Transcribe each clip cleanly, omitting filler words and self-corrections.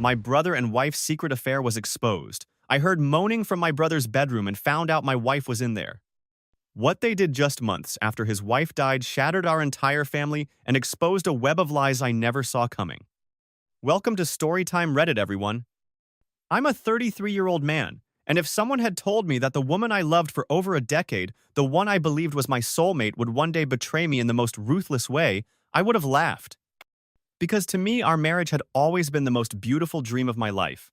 My brother and wife's secret affair was exposed. I heard moaning from my brother's bedroom and found out my wife was in there. What they did just months after his wife died shattered our entire family and exposed a web of lies I never saw coming. Welcome to Storytime Reddit, everyone. I'm a 33-year-old man, and if someone had told me that the woman I loved for over a decade, the one I believed was my soulmate, would one day betray me in the most ruthless way, I would have laughed. Because to me, our marriage had always been the most beautiful dream of my life.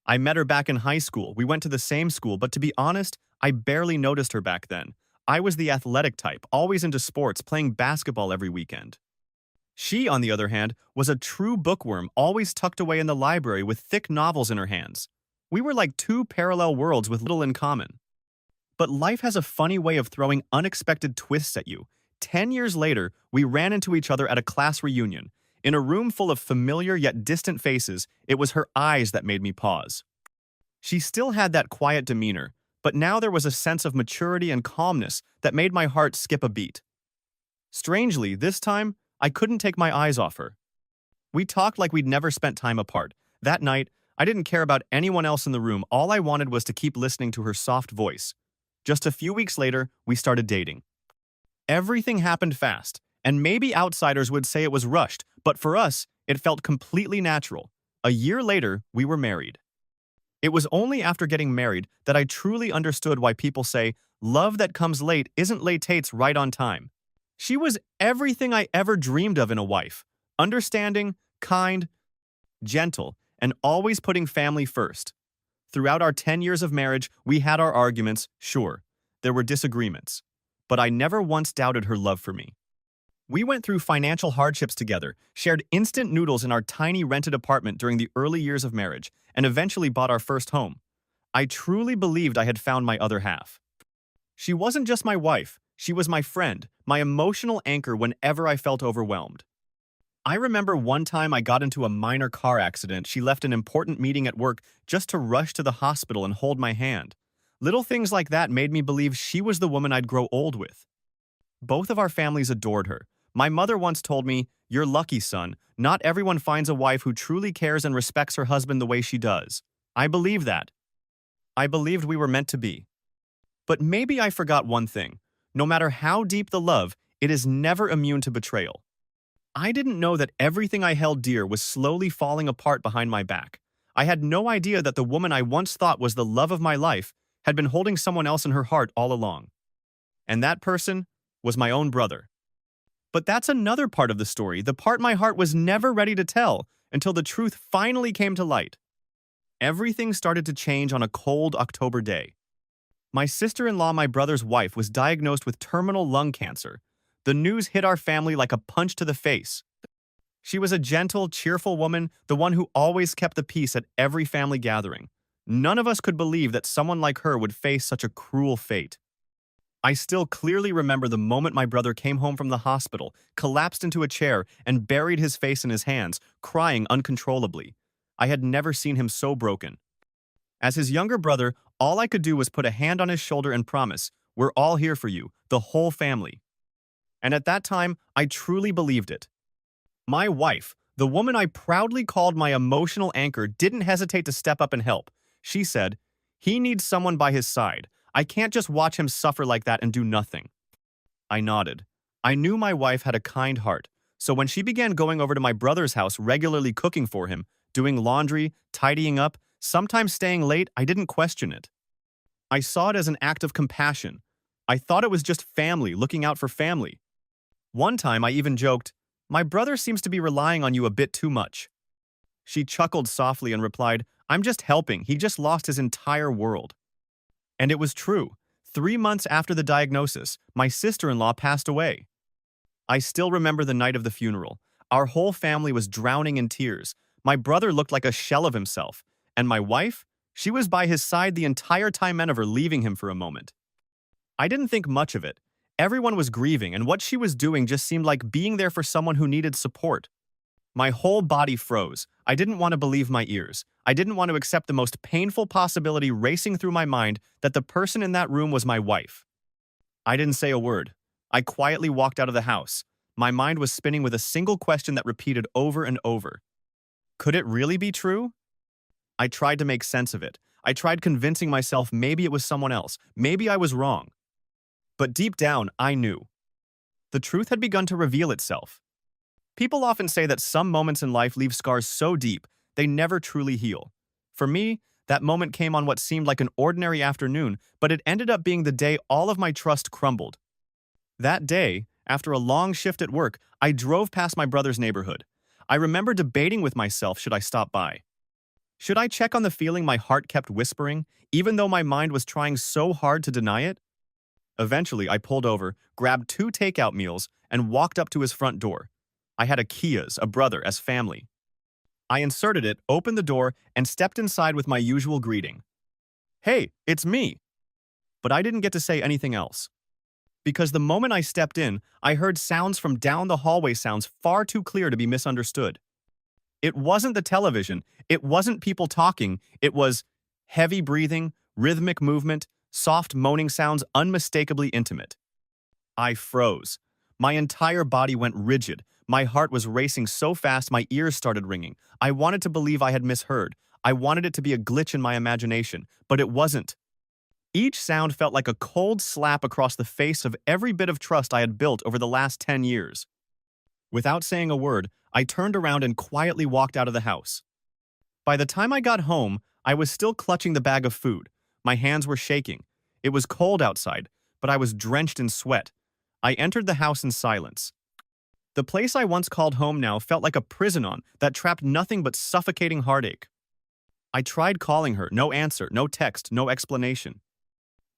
I met her back in high school. We went to the same school, but to be honest, I barely noticed her back then. I was the athletic type, always into sports, playing basketball every weekend. She, on the other hand, was a true bookworm, always tucked away in the library with thick novels in her hands. We were like two parallel worlds with little in common. But life has a funny way of throwing unexpected twists at you. 10 years later, we ran into each other at a class reunion. In a room full of familiar yet distant faces, it was her eyes that made me pause. She still had that quiet demeanor, but now there was a sense of maturity and calmness that made my heart skip a beat. Strangely, this time, I couldn't take my eyes off her. We talked like we'd never spent time apart. That night, I didn't care about anyone else in the room. All I wanted was to keep listening to her soft voice. Just a few weeks later, we started dating. Everything happened fast, and maybe outsiders would say it was rushed, but for us, it felt completely natural. A year later, we were married. It was only after getting married that I truly understood why people say, love that comes late isn't late, it's right on time. She was everything I ever dreamed of in a wife. Understanding, kind, gentle, and always putting family first. Throughout our 10 years of marriage, we had our arguments, sure. There were disagreements. But I never once doubted her love for me. We went through financial hardships together, shared instant noodles in our tiny rented apartment during the early years of marriage, and eventually bought our first home. I truly believed I had found my other half. She wasn't just my wife, she was my friend, my emotional anchor whenever I felt overwhelmed. I remember one time I got into a minor car accident. She left an important meeting at work just to rush to the hospital and hold my hand. Little things like that made me believe she was the woman I'd grow old with. Both of our families adored her. My mother once told me, "You're lucky, son. Not everyone finds a wife who truly cares and respects her husband the way she does." I believe that. I believed we were meant to be. But maybe I forgot one thing. No matter how deep the love, it is never immune to betrayal. I didn't know that everything I held dear was slowly falling apart behind my back. I had no idea that the woman I once thought was the love of my life had been holding someone else in her heart all along. And that person was my own brother. But that's another part of the story, the part my heart was never ready to tell until the truth finally came to light. Everything started to change on a cold October day. My sister-in-law, my brother's wife, was diagnosed with terminal lung cancer. The news hit our family like a punch to the face. She was a gentle, cheerful woman, the one who always kept the peace at every family gathering. None of us could believe that someone like her would face such a cruel fate. I still clearly remember the moment my brother came home from the hospital, collapsed into a chair, and buried his face in his hands, crying uncontrollably. I had never seen him so broken. As his younger brother, all I could do was put a hand on his shoulder and promise, "We're all here for you, the whole family." And at that time, I truly believed it. My wife, the woman I proudly called my emotional anchor, didn't hesitate to step up and help. She said, "He needs someone by his side. I can't just watch him suffer like that and do nothing." I nodded. I knew my wife had a kind heart, so when she began going over to my brother's house, regularly cooking for him, doing laundry, tidying up, sometimes staying late, I didn't question it. I saw it as an act of compassion. I thought it was just family looking out for family. One time I even joked, "My brother seems to be relying on you a bit too much." She chuckled softly and replied, "I'm just helping. He just lost his entire world." And it was true. 3 months after the diagnosis, my sister-in-law passed away. I still remember the night of the funeral. Our whole family was drowning in tears. My brother looked like a shell of himself. And my wife? She was by his side the entire time, never leaving him for a moment. I didn't think much of it. Everyone was grieving, and what she was doing just seemed like being there for someone who needed support. My whole body froze. I didn't want to believe my ears. I didn't want to accept the most painful possibility racing through my mind, that the person in that room was my wife. I didn't say a word. I quietly walked out of the house. My mind was spinning with a single question that repeated over and over. Could it really be true? I tried to make sense of it. I tried convincing myself maybe it was someone else. Maybe I was wrong. But deep down, I knew. The truth had begun to reveal itself. People often say that some moments in life leave scars so deep, they never truly heal. For me, that moment came on what seemed like an ordinary afternoon, but it ended up being the day all of my trust crumbled. That day, after a long shift at work, I drove past my brother's neighborhood. I remember debating with myself, should I stop by? Should I check on the feeling my heart kept whispering, even though my mind was trying so hard to deny it? Eventually, I pulled over, grabbed 2 takeout meals, and walked up to his front door. I had a key as a brother, as family. I inserted it, opened the door, and stepped inside with my usual greeting. "Hey, it's me." But I didn't get to say anything else. Because the moment I stepped in, I heard sounds from down the hallway, sounds far too clear to be misunderstood. It wasn't the television, it wasn't people talking, it was heavy breathing, rhythmic movement, soft moaning sounds unmistakably intimate. I froze. My entire body went rigid. My heart was racing so fast my ears started ringing. I wanted to believe I had misheard. I wanted it to be a glitch in my imagination, but it wasn't. Each sound felt like a cold slap across the face of every bit of trust I had built over the last 10 years. Without saying a word, I turned around and quietly walked out of the house. By the time I got home, I was still clutching the bag of food. My hands were shaking. It was cold outside, but I was drenched in sweat. I entered the house in silence. The place I once called home now felt like a prison that trapped nothing but suffocating heartache. I tried calling her, no answer, no text, no explanation.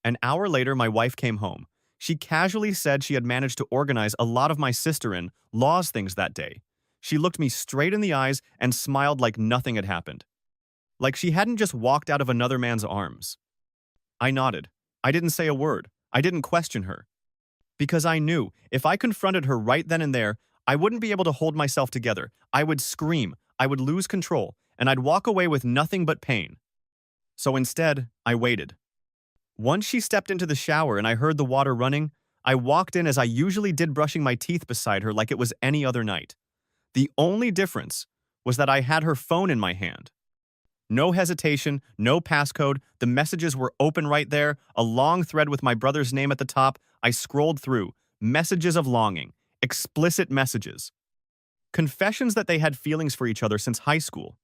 An hour later, my wife came home. She casually said she had managed to organize a lot of my sister-in-law's things that day. She looked me straight in the eyes and smiled like nothing had happened. Like she hadn't just walked out of another man's arms. I nodded. I didn't say a word. I didn't question her. Because I knew, if I confronted her right then and there, I wouldn't be able to hold myself together. I would scream, I would lose control, and I'd walk away with nothing but pain. So instead, I waited. Once she stepped into the shower and I heard the water running, I walked in as I usually did, brushing my teeth beside her like it was any other night. The only difference was that I had her phone in my hand. No hesitation, no passcode, the messages were open right there, a long thread with my brother's name at the top. I scrolled through, messages of longing, explicit messages. Confessions that they had feelings for each other since high school.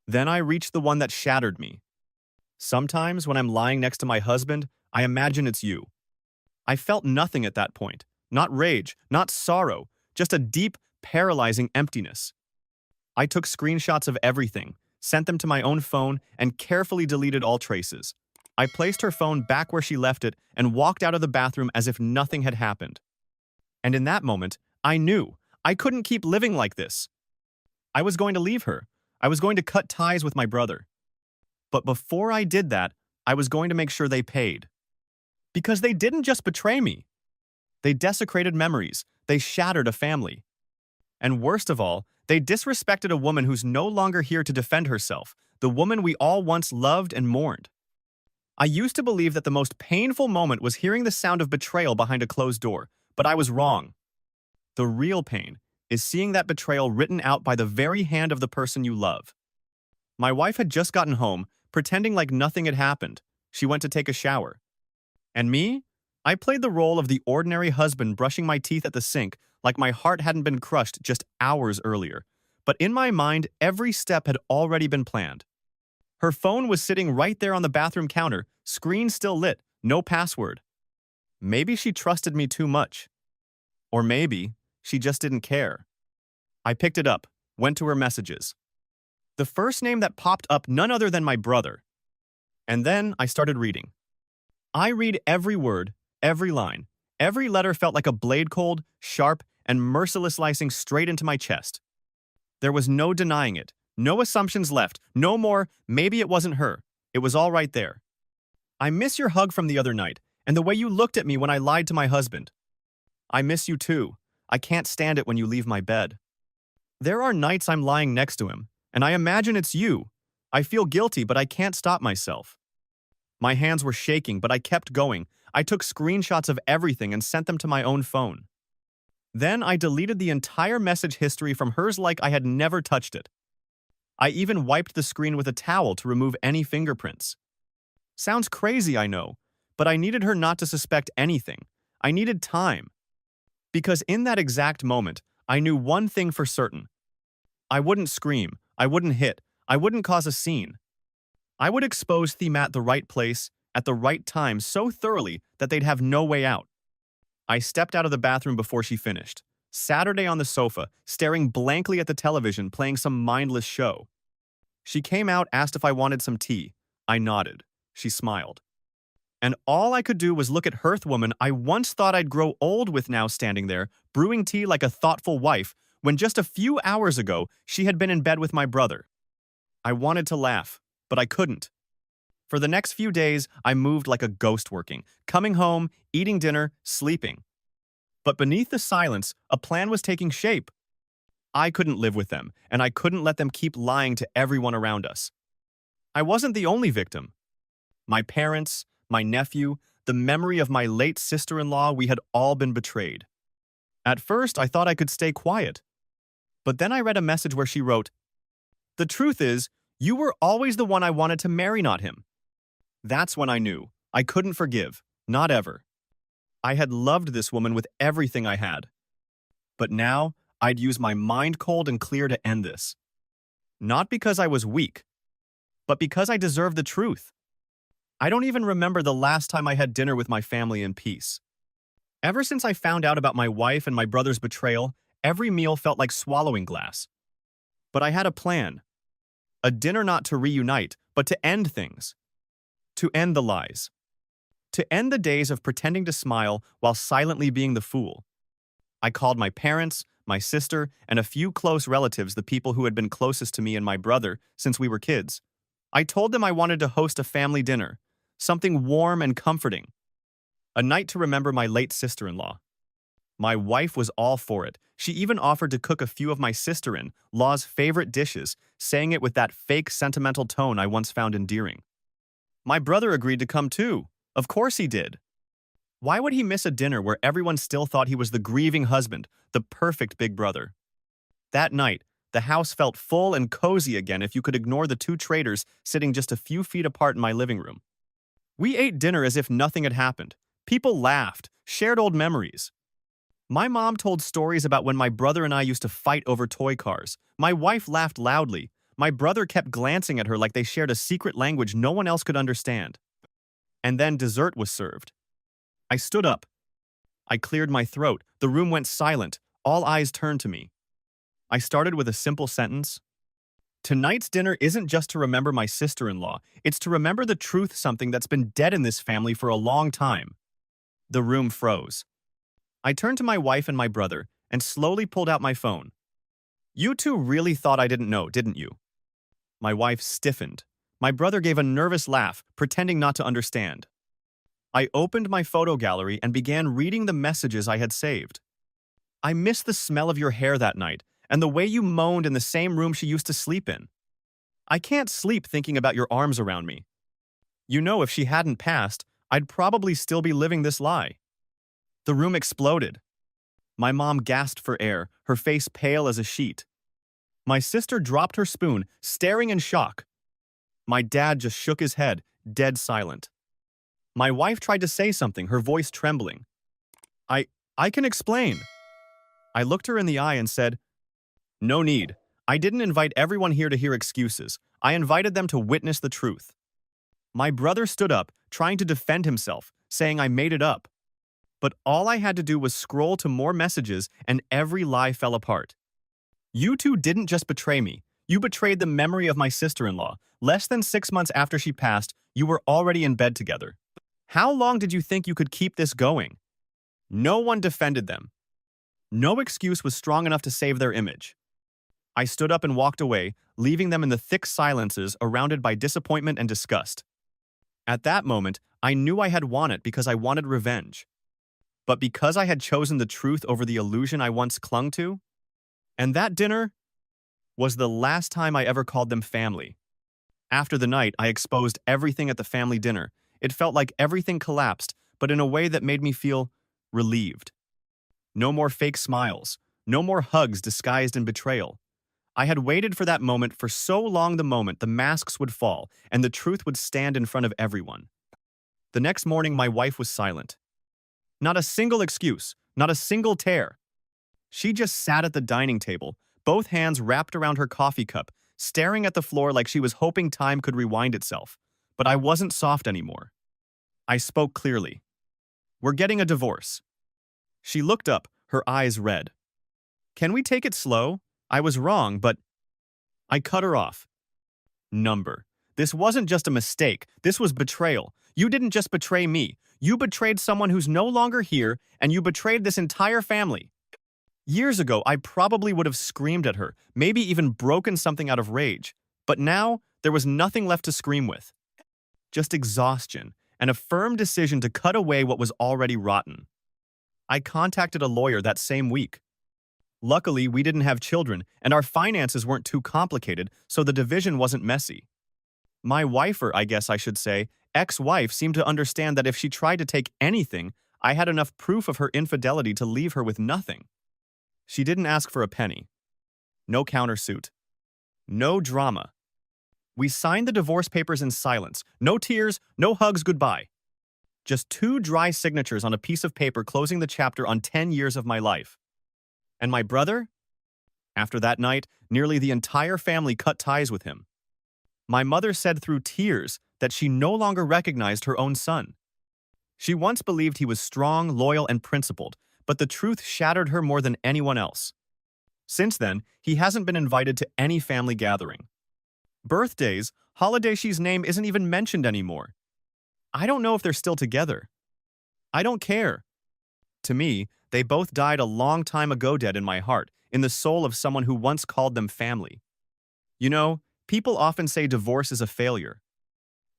Then I reached the one that shattered me. Sometimes when I'm lying next to my husband, I imagine it's you. I felt nothing at that point. Not rage, not sorrow, just a deep, paralyzing emptiness. I took screenshots of everything, sent them to my own phone, and carefully deleted all traces. I placed her phone back where she left it and walked out of the bathroom as if nothing had happened. And in that moment, I knew I couldn't keep living like this. I was going to leave her. I was going to cut ties with my brother. But before I did that, I was going to make sure they paid. Because they didn't just betray me. They desecrated memories. They shattered a family. And worst of all, they disrespected a woman who's no longer here to defend herself, the woman we all once loved and mourned. I used to believe that the most painful moment was hearing the sound of betrayal behind a closed door, but I was wrong. The real pain is seeing that betrayal written out by the very hand of the person you love. My wife had just gotten home, pretending like nothing had happened. She went to take a shower. And me? I played the role of the ordinary husband brushing my teeth at the sink like my heart hadn't been crushed just hours earlier. But in my mind, every step had already been planned. Her phone was sitting right there on the bathroom counter, screen still lit, no password. Maybe she trusted me too much. Or maybe she just didn't care. I picked it up, went to her messages. The first name that popped up, none other than my brother. And then I started reading. I read every word, every line. Every letter felt like a blade, cold, sharp, and merciless, slicing straight into my chest. There was no denying it, no assumptions left, no more, maybe it wasn't her. It was all right there. I miss your hug from the other night, and the way you looked at me when I lied to my husband. I miss you too. I can't stand it when you leave my bed. There are nights I'm lying next to him, and I imagine it's you. I feel guilty, but I can't stop myself. My hands were shaking, but I kept going. I took screenshots of everything and sent them to my own phone. Then I deleted the entire message history from hers like I had never touched it. I even wiped the screen with a towel to remove any fingerprints. Sounds crazy, I know, but I needed her not to suspect anything. I needed time. Because in that exact moment, I knew one thing for certain. I wouldn't scream, I wouldn't hit, I wouldn't cause a scene. I would expose them at the right place, at the right time so thoroughly that they'd have no way out. I stepped out of the bathroom before she finished. Saturday on the sofa, staring blankly at the television playing some mindless show. She came out, asked if I wanted some tea. I nodded. She smiled. And all I could do was look at Hearthwoman I once thought I'd grow old with now standing there, brewing tea like a thoughtful wife, when just a few hours ago she had been in bed with my brother. I wanted to laugh, but I couldn't. For the next few days, I moved like a ghost working, coming home, eating dinner, sleeping. But beneath the silence, a plan was taking shape. I couldn't live with them, and I couldn't let them keep lying to everyone around us. I wasn't the only victim. My parents, my nephew, the memory of my late sister-in-law, we had all been betrayed. At first, I thought I could stay quiet. But then I read a message where she wrote, "The truth is, you were always the one I wanted to marry, not him." That's when I knew. I couldn't forgive. Not ever. I had loved this woman with everything I had. But now, I'd use my mind cold and clear to end this. Not because I was weak, but because I deserved the truth. I don't even remember the last time I had dinner with my family in peace. Ever since I found out about my wife and my brother's betrayal, every meal felt like swallowing glass. But I had a plan. A dinner not to reunite, but to end things. To end the lies. To end the days of pretending to smile while silently being the fool. I called my parents, my sister, and a few close relatives, the people who had been closest to me and my brother since we were kids. I told them I wanted to host a family dinner, something warm and comforting. A night to remember my late sister-in-law. My wife was all for it. She even offered to cook a few of my sister-in-law's favorite dishes, saying it with that fake sentimental tone I once found endearing. My brother agreed to come too. Of course he did. Why would he miss a dinner where everyone still thought he was the grieving husband, the perfect big brother? That night, the house felt full and cozy again if you could ignore the two traitors sitting just a few feet apart in my living room. We ate dinner as if nothing had happened. People laughed, shared old memories. My mom told stories about when my brother and I used to fight over toy cars. My wife laughed loudly. My brother kept glancing at her like they shared a secret language no one else could understand. And then dessert was served. I stood up. I cleared my throat. The room went silent. All eyes turned to me. I started with a simple sentence. Tonight's dinner isn't just to remember my sister-in-law. It's to remember the truth, something that's been dead in this family for a long time. The room froze. I turned to my wife and my brother and slowly pulled out my phone. "You two really thought I didn't know, didn't you?" My wife stiffened. My brother gave a nervous laugh, pretending not to understand. I opened my photo gallery and began reading the messages I had saved. "I miss the smell of your hair that night, and the way you moaned in the same room she used to sleep in. I can't sleep thinking about your arms around me. You know, if she hadn't passed, I'd probably still be living this lie." The room exploded. My mom gasped for air, her face pale as a sheet. My sister dropped her spoon, staring in shock. My dad just shook his head, dead silent. My wife tried to say something, her voice trembling. I can explain." I looked her in the eye and said, "No need. I didn't invite everyone here to hear excuses. I invited them to witness the truth." My brother stood up, trying to defend himself, saying I made it up. But all I had to do was scroll to more messages and every lie fell apart. "You two didn't just betray me. You betrayed the memory of my sister-in-law. Less than 6 months after she passed, you were already in bed together. How long did you think you could keep this going?" No one defended them. No excuse was strong enough to save their image. I stood up and walked away, leaving them in the thick silences surrounded by disappointment and disgust. At that moment, I knew I had won it because I wanted revenge. But because I had chosen the truth over the illusion I once clung to? And that dinner was the last time I ever called them family. After the night, I exposed everything at the family dinner. It felt like everything collapsed, but in a way that made me feel relieved. No more fake smiles. No more hugs disguised in betrayal. I had waited for that moment for so long, the moment the masks would fall and the truth would stand in front of everyone. The next morning, my wife was silent. Not a single excuse, not a single tear. She just sat at the dining table, both hands wrapped around her coffee cup, staring at the floor like she was hoping time could rewind itself. But I wasn't soft anymore. I spoke clearly. "We're getting a divorce." She looked up, her eyes red. "Can we take it slow? I was wrong, but—" I cut her off. "Number. This wasn't just a mistake. This was betrayal. You didn't just betray me. You betrayed someone who's no longer here, and you betrayed this entire family." Years ago, I probably would have screamed at her, maybe even broken something out of rage. But now, there was nothing left to scream with. Just exhaustion, and a firm decision to cut away what was already rotten. I contacted a lawyer that same week. Luckily, we didn't have children, and our finances weren't too complicated, so the division wasn't messy. My wife, or I guess I should say, ex-wife, seemed to understand that if she tried to take anything, I had enough proof of her infidelity to leave her with nothing. She didn't ask for a penny. No countersuit. No drama. We signed the divorce papers in silence. No tears, no hugs goodbye. Just 2 dry signatures on a piece of paper closing the chapter on 10 years of my life. And my brother? After that night, nearly the entire family cut ties with him. My mother said through tears that she no longer recognized her own son. She once believed he was strong, loyal, and principled, but the truth shattered her more than anyone else. Since then, he hasn't been invited to any family gathering. Birthdays, holidays, she's name isn't even mentioned anymore. I don't know if they're still together. I don't care. To me, they both died a long time ago, dead in my heart, in the soul of someone who once called them family. You know, people often say divorce is a failure.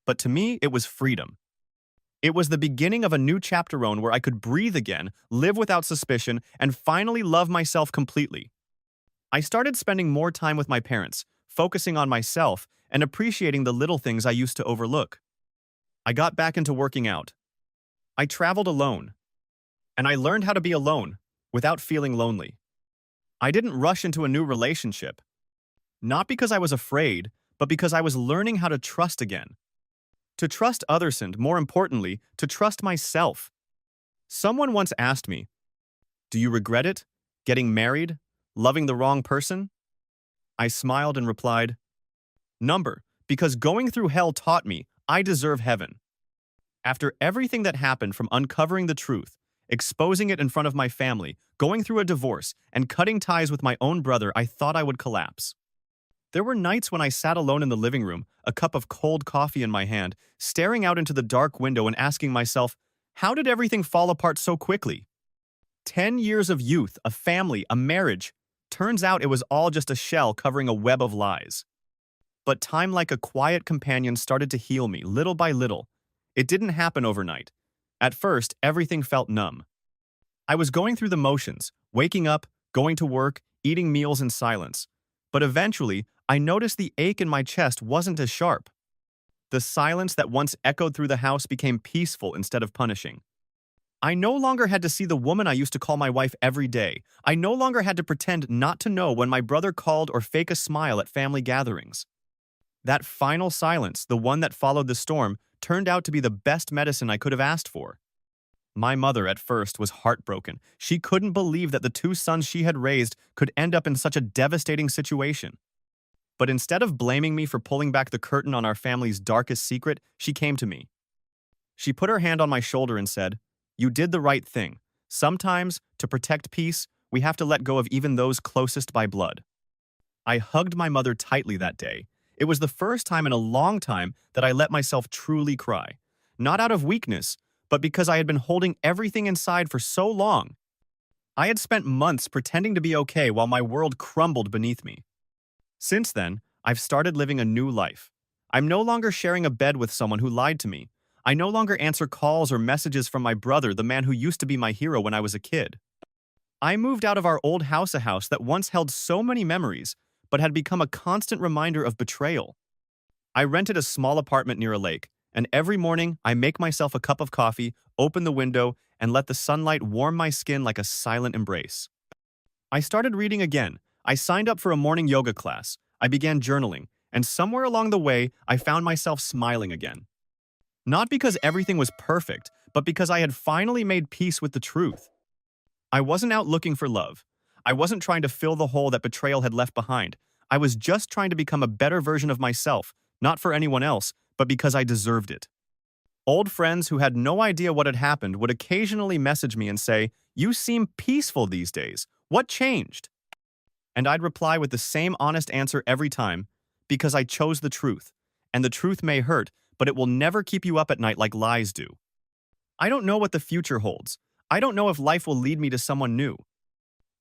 But to me, it was freedom. It was the beginning of a new chapter where I could breathe again, live without suspicion, and finally love myself completely. I started spending more time with my parents, focusing on myself, and appreciating the little things I used to overlook. I got back into working out. I traveled alone. And I learned how to be alone, without feeling lonely. I didn't rush into a new relationship. Not because I was afraid, but because I was learning how to trust again. To trust others and, more importantly, to trust myself. Someone once asked me, "Do you regret it? Getting married? Loving the wrong person?" I smiled and replied, "Number, because going through hell taught me I deserve heaven." After everything that happened, from uncovering the truth, exposing it in front of my family, going through a divorce, and cutting ties with my own brother, I thought I would collapse. There were nights when I sat alone in the living room, a cup of cold coffee in my hand, staring out into the dark window and asking myself, how did everything fall apart so quickly? 10 years of youth, a family, a marriage. Turns out it was all just a shell covering a web of lies. But time, like a quiet companion, started to heal me, little by little. It didn't happen overnight. At first, everything felt numb. I was going through the motions, waking up, going to work, eating meals in silence. But eventually, I noticed the ache in my chest wasn't as sharp. The silence that once echoed through the house became peaceful instead of punishing. I no longer had to see the woman I used to call my wife every day. I no longer had to pretend not to know when my brother called or fake a smile at family gatherings. That final silence, the one that followed the storm, turned out to be the best medicine I could have asked for. My mother, at first, was heartbroken. She couldn't believe that the 2 sons she had raised could end up in such a devastating situation. But instead of blaming me for pulling back the curtain on our family's darkest secret, she came to me. She put her hand on my shoulder and said, "You did the right thing. Sometimes, to protect peace, we have to let go of even those closest by blood." I hugged my mother tightly that day. It was the first time in a long time that I let myself truly cry. Not out of weakness, but because I had been holding everything inside for so long. I had spent months pretending to be okay while my world crumbled beneath me. Since then, I've started living a new life. I'm no longer sharing a bed with someone who lied to me. I no longer answer calls or messages from my brother, the man who used to be my hero when I was a kid. I moved out of our old house, a house that once held so many memories, but had become a constant reminder of betrayal. I rented a small apartment near a lake, and every morning I make myself a cup of coffee, open the window, and let the sunlight warm my skin like a silent embrace. I started reading again. I signed up for a morning yoga class. I began journaling, and somewhere along the way, I found myself smiling again. Not because everything was perfect, but because I had finally made peace with the truth. I wasn't out looking for love. I wasn't trying to fill the hole that betrayal had left behind. I was just trying to become a better version of myself, not for anyone else, but because I deserved it. Old friends who had no idea what had happened would occasionally message me and say, "You seem peaceful these days. What changed?" And I'd reply with the same honest answer every time, because I chose the truth. And the truth may hurt, but it will never keep you up at night like lies do. I don't know what the future holds. I don't know if life will lead me to someone new.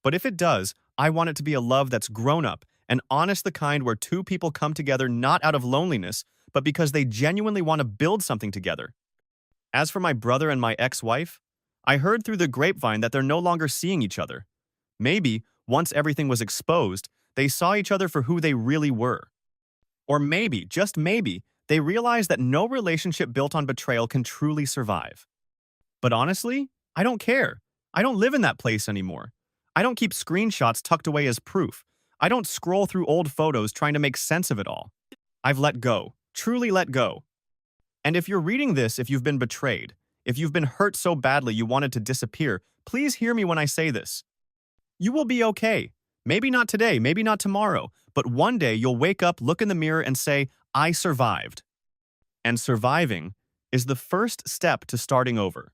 But if it does, I want it to be a love that's grown up and honest, the kind where two people come together not out of loneliness, but because they genuinely want to build something together. As for my brother and my ex-wife, I heard through the grapevine that they're no longer seeing each other. Maybe, once everything was exposed, they saw each other for who they really were. Or maybe, just maybe, they realized that no relationship built on betrayal can truly survive. But honestly, I don't care. I don't live in that place anymore. I don't keep screenshots tucked away as proof. I don't scroll through old photos trying to make sense of it all. I've let go, truly let go. And if you're reading this, if you've been betrayed, if you've been hurt so badly you wanted to disappear, please hear me when I say this. You will be okay. Maybe not today, maybe not tomorrow, but one day you'll wake up, look in the mirror, and say, "I survived." And surviving is the first step to starting over.